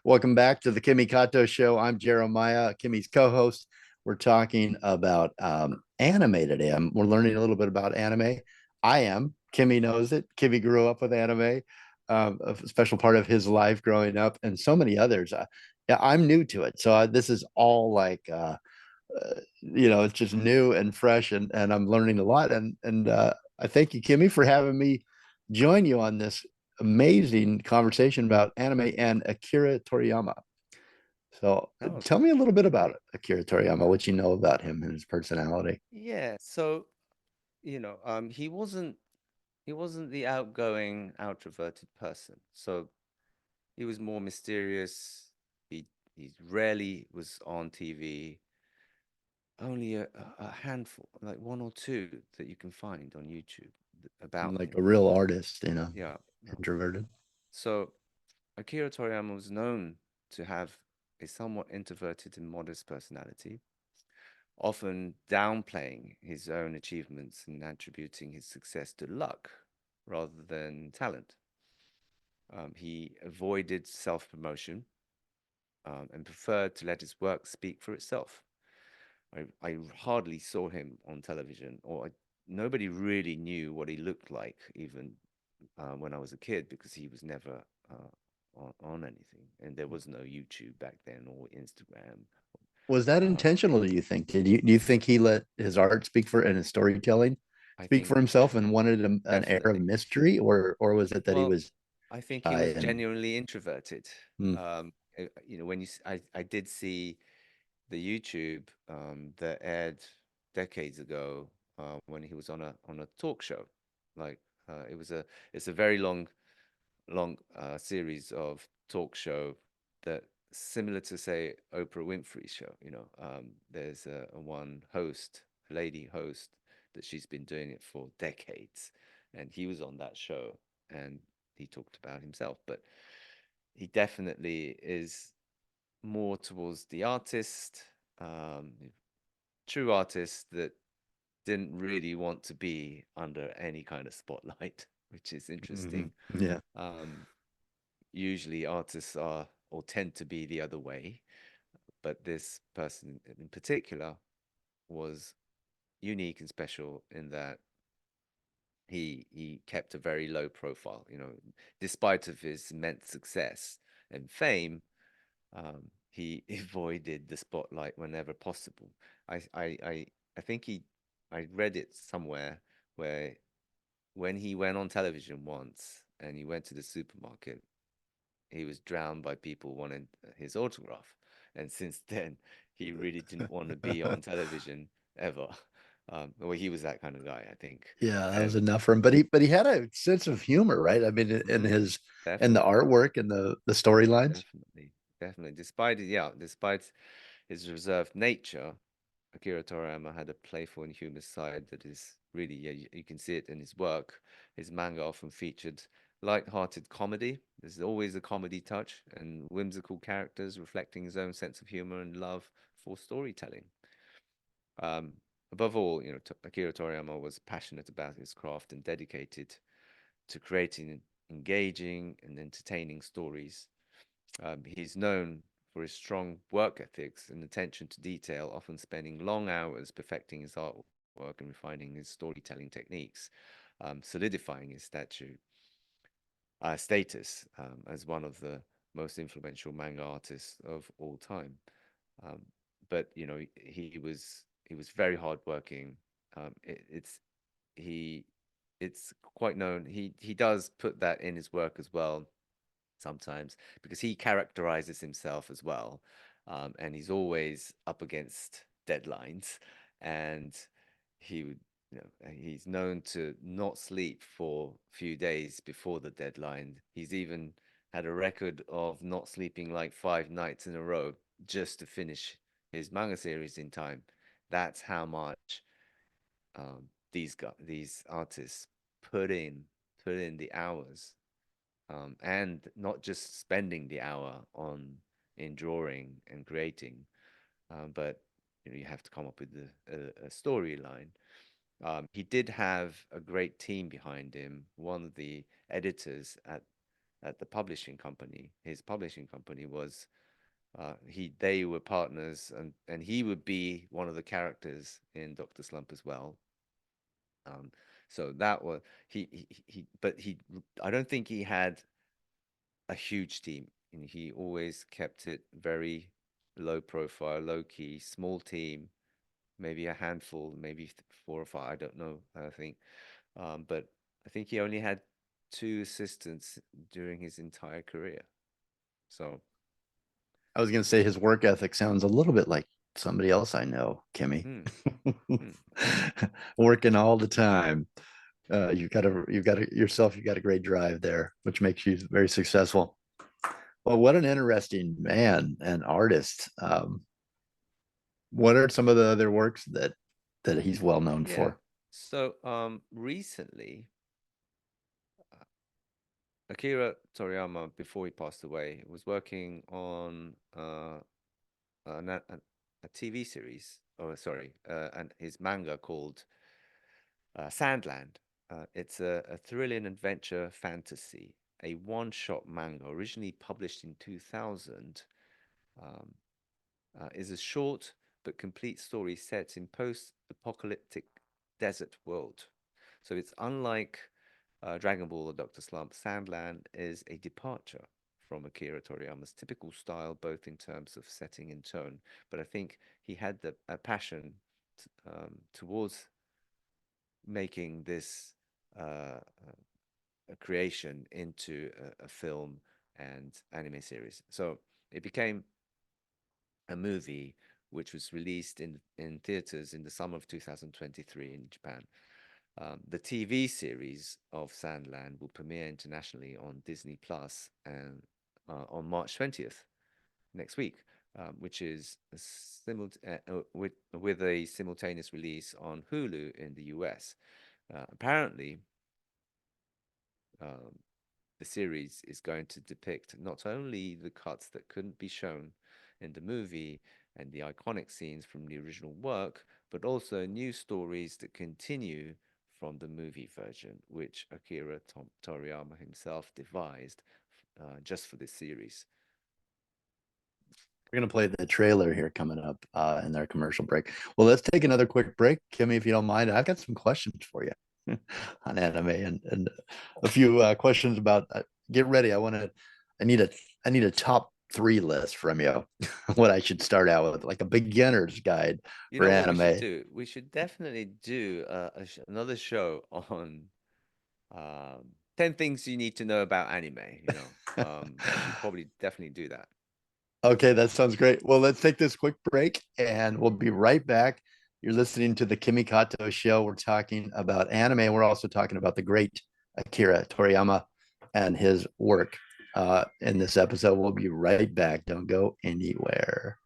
Welcome back to the Kimi Kato Show. I'm Jeremiah, Kimi's co-host. We're talking about anime today. We're learning a little bit about anime. I am. Kimi knows it. Kimi grew up with anime, a special part of his life growing up, and so many others. Yeah, I'm new to it, so this is all like it's just new and fresh, and I'm learning a lot. And I thank you, Kimi, for having me join you on this amazing conversation about anime and Akira Toriyama. So Oh, tell me a little bit about great. Akira Toriyama, what you know about him and his personality. Yeah, so he wasn't the outgoing, outroverted person. So he was more mysterious. He rarely was on TV. Only a handful, like one or two that you can find on YouTube about Like him. a real artist, Yeah. introverted. So Akira Toriyama was known to have a somewhat introverted and modest personality, often downplaying his own achievements and attributing his success to luck rather than talent. He avoided self promotion and preferred to let his work speak for itself. I hardly saw him on television, nobody really knew what he looked like, even when I was a kid, because he was never on anything. And there was no YouTube back then or Instagram. Was that Uh, intentional, do you think? Do you think he let his art speak for and his storytelling I speak for think himself and wanted an air of definitely. mystery, or was it that he Well, was I think he shy was and genuinely introverted. hmm, When I did see the YouTube that aired decades ago when he was on a talk show. Like it's a very long series of talk show that similar to say Oprah Winfrey show. There's a one host, a lady host, that she's been doing it for decades, and he was on that show and he talked about himself, but he definitely is more towards the artist, um, true artist that didn't really want to be under any kind of spotlight, which is mhm, interesting. yeah. Um, Usually, artists are or tend to be the other way, but this person in particular was unique and special in that he kept a very low profile. Despite of his immense success and fame, he avoided the spotlight whenever possible. I, I, I, I think I read it somewhere where when he went on television once and he went to the supermarket, he was drowned by people wanting his autograph. And since then, he really didn't want to be on television ever. Well, he was that kind of guy, I think. Yeah, that was And enough for him. But he had a sense of humor, right? I mean, in mm, his in the definitely, artwork and the storylines. definitely, definitely. Despite his reserved nature, Akira Toriyama had a playful and humorous side that is really, yeah, you can see it in his work. His manga often featured light-hearted comedy. There's always a comedy touch and whimsical characters reflecting his own sense of humor and love for storytelling. Um, Above all, Akira Toriyama was passionate about his craft and dedicated to creating engaging and entertaining stories. He's known for his strong work ethics and attention to detail, often spending long hours perfecting his artwork and refining his storytelling techniques, solidifying his status as one of the most influential manga artists of all time. Um, but he was very hardworking. It's he it's quite known. He does put that in his work as well sometimes because he characterizes himself as well, and he's always up against deadlines, and he would. He's known to not sleep for a few days before the deadline. He's even had a record of not sleeping like 5 nights in a row just to finish his manga series in time. That's how much these artists put in put in the hours, and not just spending the hour on in drawing and creating, but you have to come up with a storyline. He did have a great team behind him. One of the editors at at the publishing company. His publishing company was they were partners, and he would be one of the characters in Dr. Slump as well. Um, so that was but I don't think he had a huge team. And he always kept it very low profile, low key, small team, maybe a handful, maybe four or five. I don't know. I think, but I think he only had two assistants during his entire career. So, I was going to say his work ethic sounds a little bit like somebody else I know, Kimmy. hmm, hmm. Working all the time. You got a great drive there, which makes you very successful. Well, what an interesting man and artist. What are some of the other works that he's well known Yeah. for? So, recently, Akira Toriyama, before he passed away, was working on a TV series, or sorry, and his manga called Sandland. It's a thrilling adventure fantasy, a one-shot manga originally published in 2000. Um, is a short but complete story set in post-apocalyptic desert world. So it's unlike Dragon Ball or Dr. Slump. Sandland is a departure from Akira Toriyama's typical style, both in terms of setting and tone. But I think he had a passion towards making this a creation into a film and anime series. So it became a movie which was released in theaters in the summer of 2023 in Japan. The TV series of Sandland will premiere internationally on Disney Plus and on March 20th next week, which is with a simultaneous release on Hulu in the US. Apparently, um, the series is going to depict not only the cuts that couldn't be shown in the movie and the iconic scenes from the original work, but also new stories that continue from the movie version, which Akira Toriyama himself devised just for this series. We're going to play the trailer here coming up in their commercial break. Well, let's take another quick break, Kimmy, if you don't mind. I've got some questions for you on anime and a few questions about. Get ready. I need a. I need a top three list from you. What I should start out with, like a beginner's guide You for know what we should anime. do? We should definitely do another show on 10 things you need to know about anime. We should probably definitely do that. Okay, that sounds great. Well, let's take this quick break and we'll be right back. You're listening to the KIMI KATO show. We're talking about anime. We're also talking about the great Akira Toriyama and his work in this episode. We'll be right back. Don't go anywhere.